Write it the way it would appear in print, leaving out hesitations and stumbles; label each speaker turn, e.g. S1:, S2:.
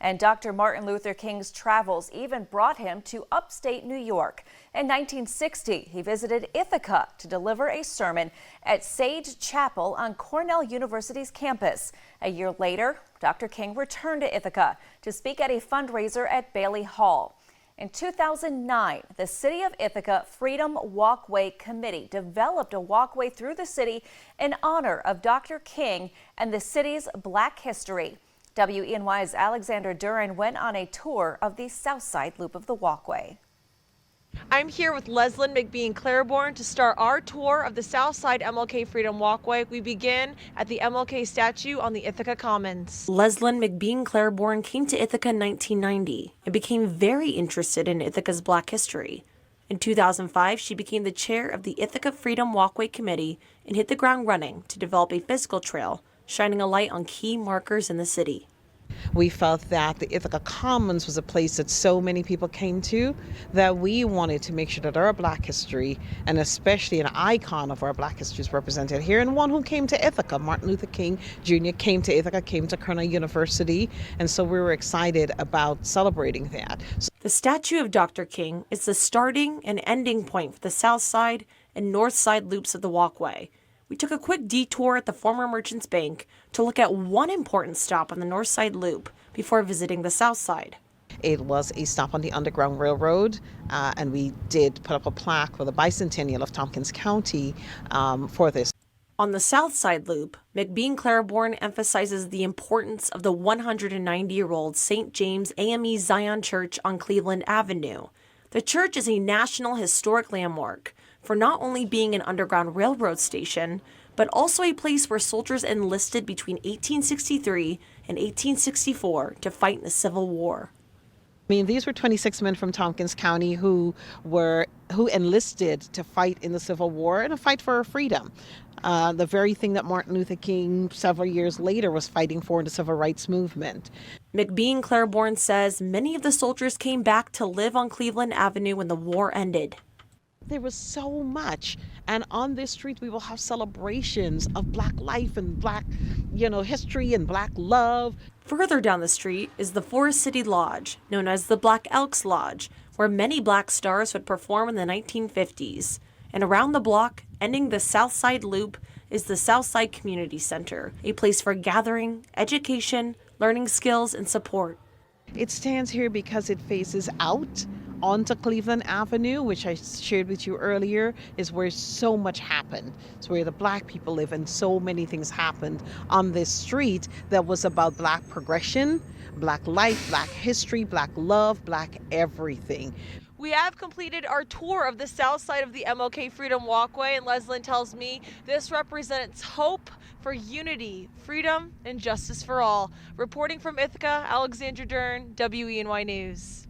S1: And Dr. Martin Luther King's travels even brought him to upstate New York. In 1960, he visited Ithaca to deliver a sermon at Sage Chapel on Cornell University's campus. A year later, Dr. King returned to Ithaca to speak at a fundraiser at Bailey Hall. In 2009, the City of Ithaca Freedom Walkway Committee developed a walkway through the city in honor of Dr. King and the city's Black history. WENY's Alexander Duran went on a tour of the south side loop of the walkway.
S2: I'm here with Leslyn McBean Claiborne to start our tour of the Southside MLK Freedom Walkway. We begin at the MLK statue on the Ithaca Commons.
S3: Leslyn McBean Claiborne came to Ithaca in 1990 and became very interested in Ithaca's Black history. In 2005, she became the chair of the Ithaca Freedom Walkway Committee and hit the ground running to develop a physical trail, shining a light on key markers in the city.
S4: We felt that the Ithaca Commons was a place that so many people came to that we wanted to make sure that our Black history, and especially an icon of our Black history, is represented here, and one who came to Ithaca. Martin Luther King Jr. came to Ithaca, came to Cornell University, and so we were excited about celebrating that.
S3: The statue of Dr. King is the starting and ending point for the south side and north side loops of the walkway. We took a quick detour at the former Merchants Bank to look at one important stop on the north side loop before visiting the south side.
S4: It was a stop on the Underground Railroad, and we did put up a plaque for the bicentennial of Tompkins County for this.
S3: On the south side loop, McBean Claiborne emphasizes the importance of the 190-year-old St. James AME Zion Church on Cleveland Avenue. The church is a National Historic Landmark for not only being an Underground Railroad station, but also a place where soldiers enlisted between 1863 and 1864 to fight in the Civil War.
S4: I mean, these were 26 men from Tompkins County who enlisted to fight in the Civil War and a fight for freedom. The very thing that Martin Luther King several years later was fighting for in the Civil Rights Movement.
S3: McBean Claiborne says many of the soldiers came back to live on Cleveland Avenue when the war ended.
S4: There was so much, and on this street we will have celebrations of Black life and Black, history and Black love.
S3: Further down the street is the Forest City Lodge, known as the Black Elks Lodge, where many Black stars would perform in the 1950s. And around the block, ending the South Side Loop, is the Southside Community Center, a place for gathering, education, learning skills, and support.
S4: It stands here because it faces out onto Cleveland Avenue, which I shared with you earlier, is where so much happened. It's where the Black people live, and so many things happened on this street that was about Black progression, Black life, Black history, Black love, Black everything.
S2: We have completed our tour of the south side of the MLK Freedom Walkway, and Leslyn tells me this represents hope for unity, freedom, and justice for all. Reporting from Ithaca, Alexander Dern, WENY News.